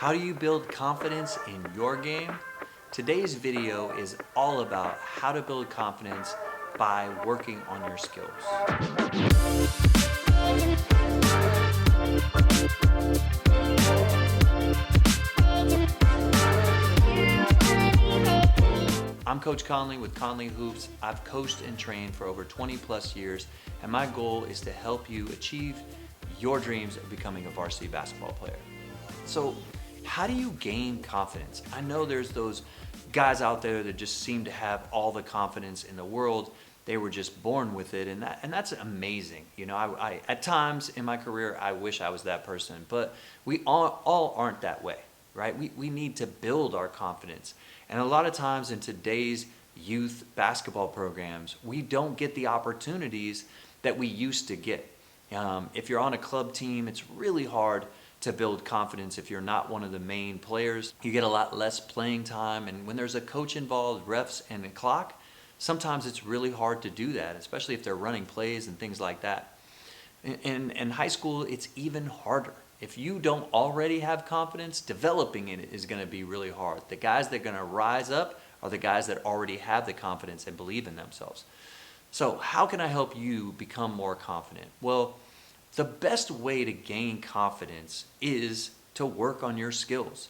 How do you build confidence in your game? Today's video is all about how to build confidence by working on your skills. I'm Coach Conley with Conley Hoops. I've coached and trained for over 20 plus years, and my goal is to help you achieve your dreams of becoming a varsity basketball player. So, how do you gain confidence? I know there's those guys out there that just seem to have all the confidence in the world. They were just born with it, and that's amazing. You know, I at times in my career, I wish I was that person, but we all aren't that way, right? We need to build our confidence. And a lot of times in today's youth basketball programs, we don't get the opportunities that we used to get. If you're on a club team, it's really hard to build confidence if you're not one of the main players. You get a lot less playing time, and when there's a coach involved, refs, and a clock, sometimes it's really hard to do that, especially if they're running plays and things like that. In high school, it's even harder. If you don't already have confidence, developing it is going to be really hard. The guys that are going to rise up are the guys that already have the confidence and believe in themselves. So how can I help you become more confident? Well, the best way to gain confidence is to work on your skills.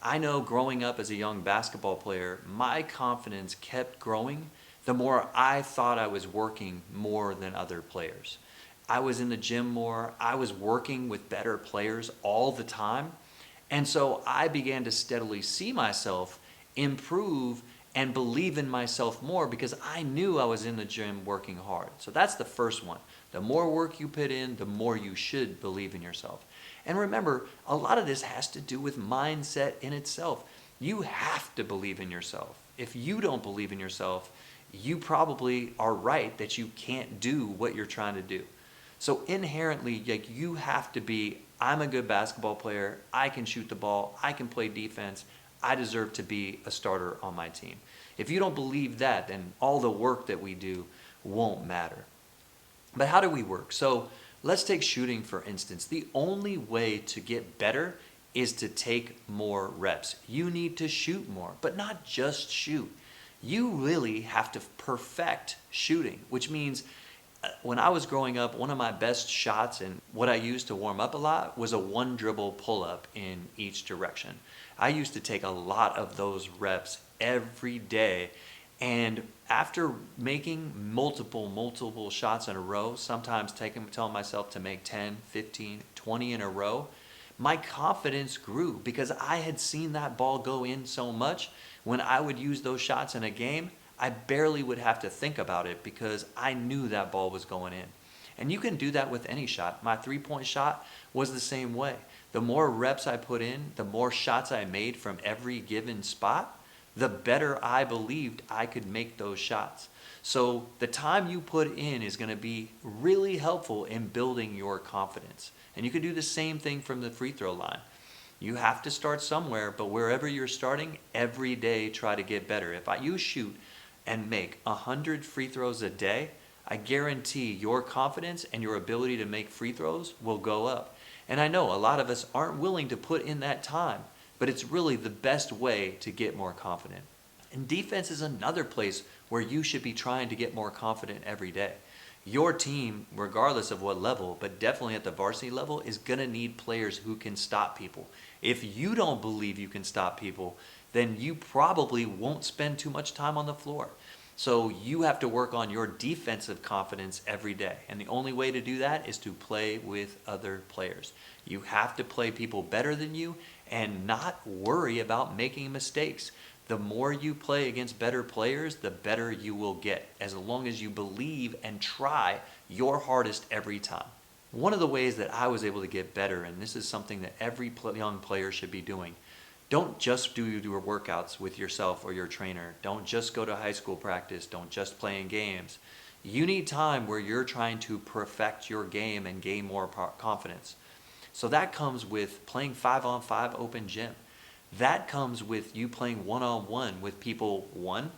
I know growing up as a young basketball player, my confidence kept growing the more I thought I was working more than other players. I was in the gym more. I was working with better players all the time. And so I began to steadily see myself improve and believe in myself more because I knew I was in the gym working hard. So that's the first one. The more work you put in, the more you should believe in yourself. And remember, a lot of this has to do with mindset in itself. You have to believe in yourself. If you don't believe in yourself, you probably are right that you can't do what you're trying to do. So inherently, you have to be, I'm a good basketball player, I can shoot the ball, I can play defense, I deserve to be a starter on my team. If you don't believe that, then all the work that we do won't matter. But how do we work? So let's take shooting for instance. The only way to get better is to take more reps. You need to shoot more, but not just shoot. You really have to perfect shooting, which means when I was growing up, one of my best shots and what I used to warm up a lot was a one dribble pull up in each direction. I used to take a lot of those reps every day. And after making multiple shots in a row, sometimes telling myself to make 10, 15, 20 in a row, my confidence grew because I had seen that ball go in so much. When I would use those shots in a game, I barely would have to think about it because I knew that ball was going in. And you can do that with any shot. My three-point shot was the same way. The more reps I put in, the more shots I made from every given spot, the better I believed I could make those shots. So the time you put in is going to be really helpful in building your confidence. And you can do the same thing from the free throw line. You have to start somewhere, but wherever you're starting, every day try to get better. If you shoot and make 100 free throws a day, I guarantee your confidence and your ability to make free throws will go up. And I know a lot of us aren't willing to put in that time, but it's really the best way to get more confident. And defense is another place where you should be trying to get more confident every day. Your team, regardless of what level, but definitely at the varsity level, is going to need players who can stop people. If you don't believe you can stop people, then you probably won't spend too much time on the floor. So you have to work on your defensive confidence every day. And the only way to do that is to play with other players. You have to play people better than you and not worry about making mistakes. The more you play against better players, the better you will get, as long as you believe and try your hardest every time. One of the ways that I was able to get better, and this is something that every young player should be doing, don't just do your workouts with yourself or your trainer. Don't just go to high school practice. Don't just play in games. You need time where you're trying to perfect your game and gain more confidence. So that comes with playing 5-on-5 open gym. That comes with you playing one-on-one with people, one,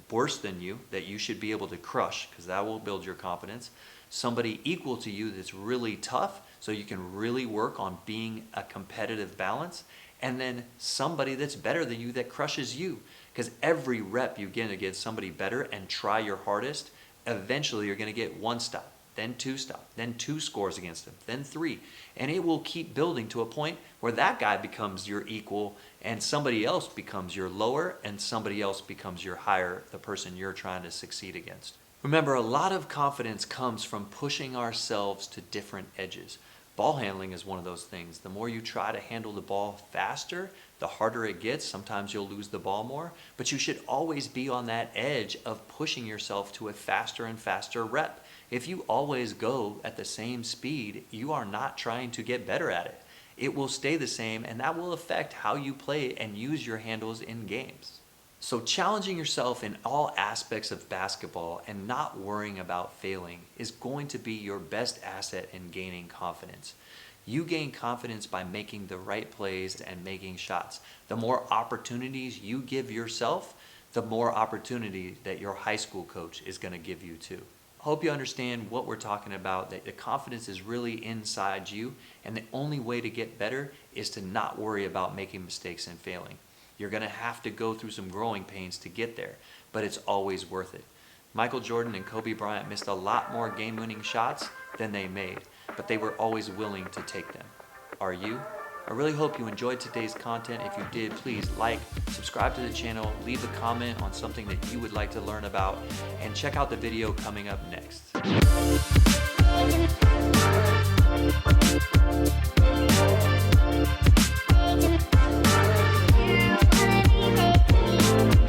worse than you, that you should be able to crush, because that will build your confidence. Somebody equal to you that's really tough, so you can really work on being a competitive balance, and then somebody that's better than you that crushes you. Because every rep you get against somebody better and try your hardest, eventually you're going to get 1 stop, then 2 stop, then 2 scores against them, then 3. And it will keep building to a point where that guy becomes your equal and somebody else becomes your lower and somebody else becomes your higher, the person you're trying to succeed against. Remember, a lot of confidence comes from pushing ourselves to different edges. Ball handling is one of those things. The more you try to handle the ball faster, the harder it gets. Sometimes you'll lose the ball more, but you should always be on that edge of pushing yourself to a faster and faster rep. If you always go at the same speed, you are not trying to get better at it. It will stay the same, and that will affect how you play and use your handles in games. So challenging yourself in all aspects of basketball and not worrying about failing is going to be your best asset in gaining confidence. You gain confidence by making the right plays and making shots. The more opportunities you give yourself, the more opportunity that your high school coach is going to give you too. I hope you understand what we're talking about, that the confidence is really inside you, and the only way to get better is to not worry about making mistakes and failing. You're going to have to go through some growing pains to get there, but it's always worth it. Michael Jordan and Kobe Bryant missed a lot more game-winning shots than they made, but they were always willing to take them. Are you? I really hope you enjoyed today's content. If you did, please like, subscribe to the channel, leave a comment on something that you would like to learn about, and check out the video coming up next.